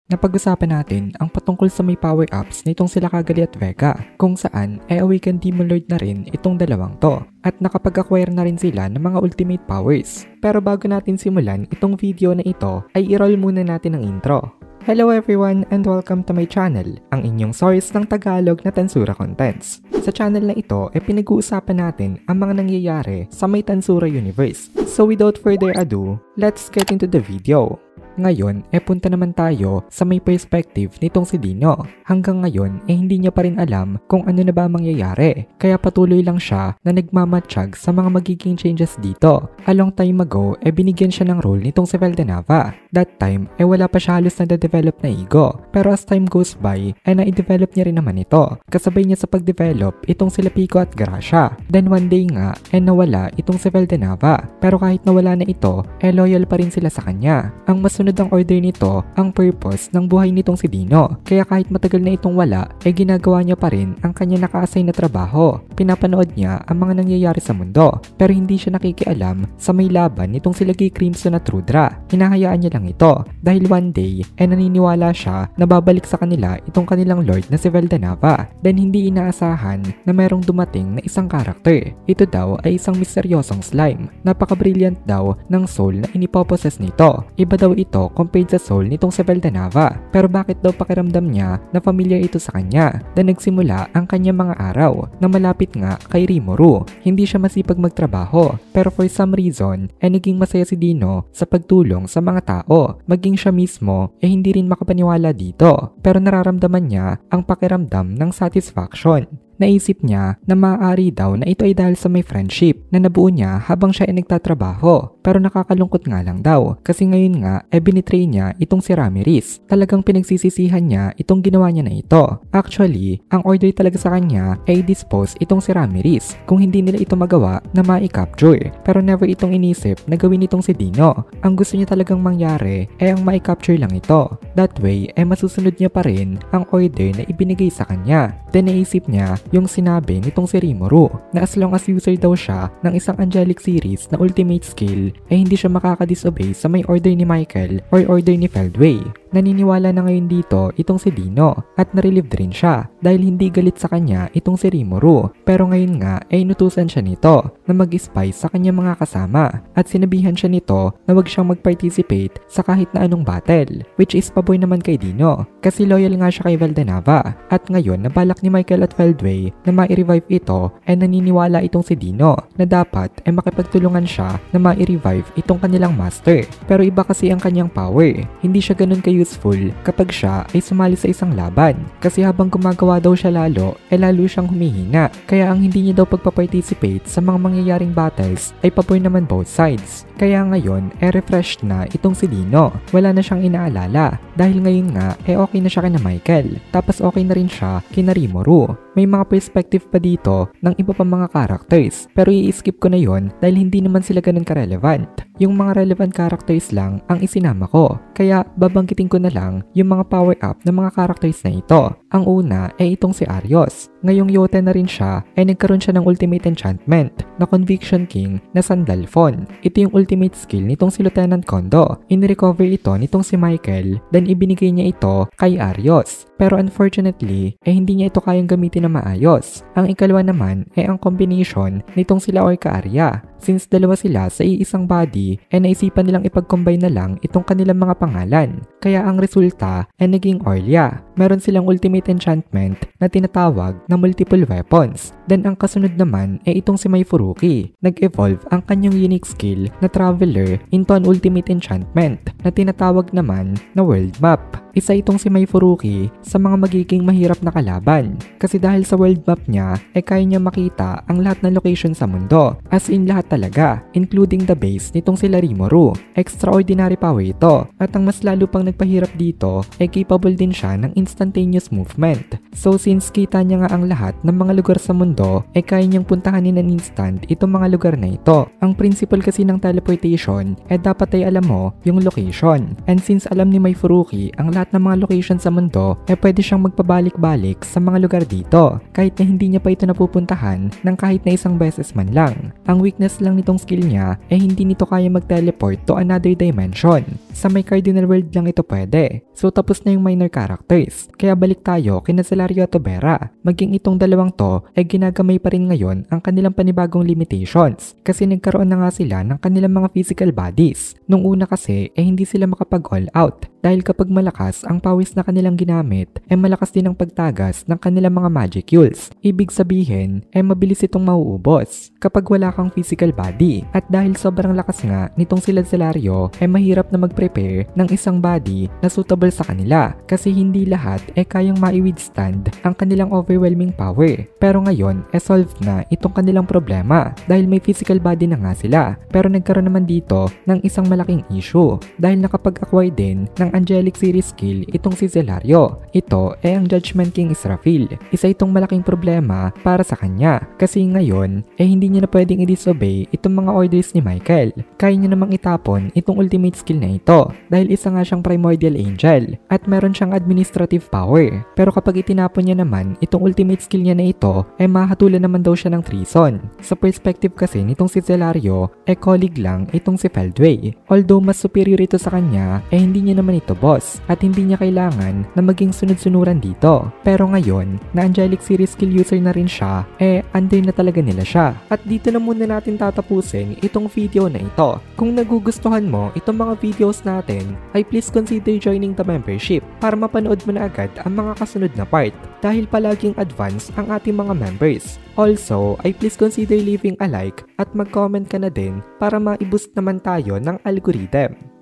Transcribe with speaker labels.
Speaker 1: Napag-usapan natin ang patungkol sa may power-ups na itong sila Kagami at Vega, kung saan ay Awakened Demon Lord na rin itong dalawang to, at nakapag-acquire na rin sila ng mga ultimate powers. Pero bago natin simulan itong video na ito, ay i-roll muna natin ang intro. Hello everyone and welcome to my channel, ang inyong source ng Tagalog na Tansura Contents. Sa channel na ito ay pinag-uusapan natin ang mga nangyayari sa may Tansura Universe. So without further ado, let's get into the video. Ngayon, punta naman tayo sa may perspective nitong si Dino. Hanggang ngayon, hindi niya pa rin alam kung ano na ba mangyayari. Kaya patuloy lang siya na nagmamatsyag sa mga magiging changes dito. A long time ago, binigyan siya ng role nitong si Veldanava. That time, wala pa siya halos na develop na ego. Pero as time goes by, na-develop niya rin naman ito. Kasabay niya sa pag-develop itong sila Pico at Gracia. Then one day nga, nawala itong si Veldanava. Pero kahit nawala na ito, loyal pa rin sila sa kanya. Ang masunod ang order nito ang purpose ng buhay nitong si Dino. Kaya kahit matagal na itong wala, ginagawa niya pa rin ang kanya naka-assign na trabaho. Pinapanood niya ang mga nangyayari sa mundo. Pero hindi siya nakikialam sa may laban nitong sila Kay Crimson at Rudra. Hinahayaan niya lang ito dahil one day naniniwala siya na babalik sa kanila itong kanilang lord na si Veldanava. Then hindi inaasahan na merong dumating na isang karakter. Ito daw ay isang misteryosong slime. Napaka-brilliant daw ng soul na inipopossess nito. Iba daw ito compared sa soul nitong si Veldanava. Pero bakit daw pakiramdam niya na familiar ito sa kanya? Dan nagsimula ang kanyang mga araw na malapit nga kay Rimuru. Hindi siya masipag magtrabaho, pero for some reason naging masaya si Dino sa pagtulong sa mga tao. Maging siya mismo hindi rin makapaniwala dito, pero nararamdaman niya ang pakiramdam ng satisfaction. Naisip niya na maaari daw na ito ay dahil sa may friendship na nabuo niya habang siya ay nagtatrabaho. Pero nakakalungkot nga lang daw kasi ngayon nga binitray niya itong si Ramirez. Talagang pinagsisisihan niya itong ginawa niya na ito. Actually, ang order talaga sa kanya ay dispose itong si Ramirez kung hindi nila ito magawa na mai-capture. Pero never itong inisip na gawin itong si Dino. Ang gusto niya talagang mangyari ay ang mai-capture lang ito. That way masusunod niya pa rin ang order na ibinigay sa kanya. Then naisip niya yung sinabi nitong si Rimuru na as long as user daw siya ng isang angelic series na ultimate skill ay hindi siya makakadisobey sa may order ni Michael or order ni Feldway. Naniniwala na ngayon dito itong si Dino at narelieved rin siya dahil hindi galit sa kanya itong si Rimuru. Pero ngayon nga inutusan siya nito na mag-spy sa kanyang mga kasama at sinabihan siya nito na wag siyang mag-participate sa kahit na anong battle, which is paboy naman kay Dino kasi loyal nga siya kay Veldanava. At ngayon nabalak ni Michael at Feldway na ma-revive ito naniniwala itong si Dino na dapat makipagtulungan siya na ma-revive itong kanilang master. Pero iba kasi ang kanyang power. Hindi siya ganun useful kapag siya ay sumali sa isang laban kasi habang gumagawa daw siya lalo siyang humihina. Kaya ang hindi niya daw pagpa-participate sa mga mangyayaring battles ay paboy naman both sides. Kaya ngayon refreshed na itong si Dino. Wala na siyang inaalala dahil ngayon nga okay na siya kina Michael. Tapos okay na rin siya kina Rimuru. May mga perspective pa dito ng iba pa mga characters pero i-skip ko na yon dahil hindi naman sila ganun ka-relevant. Yung mga relevant characters lang ang isinama ko. Kaya babanggitin ko na lang yung mga power-up ng mga characters na ito. Ang una itong si Arios. Ngayong Yote na rin siya nagkaroon siya ng ultimate enchantment na Conviction King na Sandalphon. Ito yung ultimate skill nitong si Lieutenant Kondo. In-recover ito nitong si Michael then ibinigay niya ito kay Arios. Pero unfortunately hindi niya ito kayang gamitin na maayos. Ang ikalawa naman ang combination nitong sila Orca Arya. Since dalawa sila sa iisang body naisipan nilang ipag-combine na lang itong kanilang mga pangalan. Kaya ang resulta naging Orlia. Meron silang ultimate enchantment na tinatawag na multiple weapons. Then ang kasunod naman itong si Mai Furuki. Nag-evolve ang kanyang unique skill na Traveler into an ultimate enchantment na tinatawag naman na World Map. Isa itong si Mai Furuki sa mga magiging mahirap na kalaban kasi dahil sa world map niya kaya niya makita ang lahat ng location sa mundo, as in lahat talaga, including the base nitong sila Rimuru. Extraordinary power ito at ang mas lalo pang nagpahirap dito capable din siya ng instantaneous movement. So since kita niya nga ang lahat ng mga lugar sa mundo kaya niyang puntahan in an instant itong mga lugar na ito. Ang principle kasi ng teleportation dapat ay alam mo yung location, and since alam ni Mai Furuki ang lahat lahat ng mga location sa mundo pwede siyang magpabalik-balik sa mga lugar dito kahit na hindi niya pa ito napupuntahan ng kahit na isang beses man lang. Ang weakness lang nitong skill niya hindi nito kaya mag-teleport to another dimension. Sa may Cardinal World lang ito pwede. So tapos na yung minor characters. Kaya balik tayo kina Celario at Tobera. Maging itong dalawang to ginagamay pa rin ngayon ang kanilang panibagong limitations kasi nagkaroon na nga sila ng kanilang mga physical bodies. Nung una kasi hindi sila makapag all out dahil kapag malakas ang pawis na kanilang ginamit malakas din ang pagtagas ng kanilang mga magicules. Ibig sabihin mabilis itong mauubos kapag wala kang physical body. At dahil sobrang lakas nga nitong sila Celario mahirap na mag-prepare ng isang body na suitable sa kanila kasi hindi lahat kayang ma-withstand ang kanilang overwhelming power. Pero ngayon solved na itong kanilang problema dahil may physical body na nga sila. Pero nagkaroon naman dito ng isang malaking issue dahil nakapag-acquire din ng Angelic Series skill itong si Celario. Ito ang Judgment King Israfil. Isa itong malaking problema para sa kanya kasi ngayon hindi niya na pwedeng i-disobey itong mga orders ni Michael. Kaya niya namang itapon itong ultimate skill na ito dahil isa nga siyang primordial angel at meron siyang administrative power. Pero kapag itinapon niya naman itong ultimate skill niya na ito mahatulan naman daw siya ng treason. Sa perspective kasi nitong si Celario colleague lang itong si Feldway. Although mas superior ito sa kanya hindi niya naman ito boss at hindi niya kailangan na maging sunod-sunuran dito. Pero ngayon na Angelic Series skill user na rin siya under na talaga nila siya. At dito na muna natin tatapusin itong video na ito. Kung nagugustuhan mo itong mga videos natin please consider joining the membership para mapanood mo na agad ang mga kasunod na part dahil palaging advance ang ating mga members. Also please consider leaving a like at mag-comment ka na din para ma-boost naman tayo ng algorithm.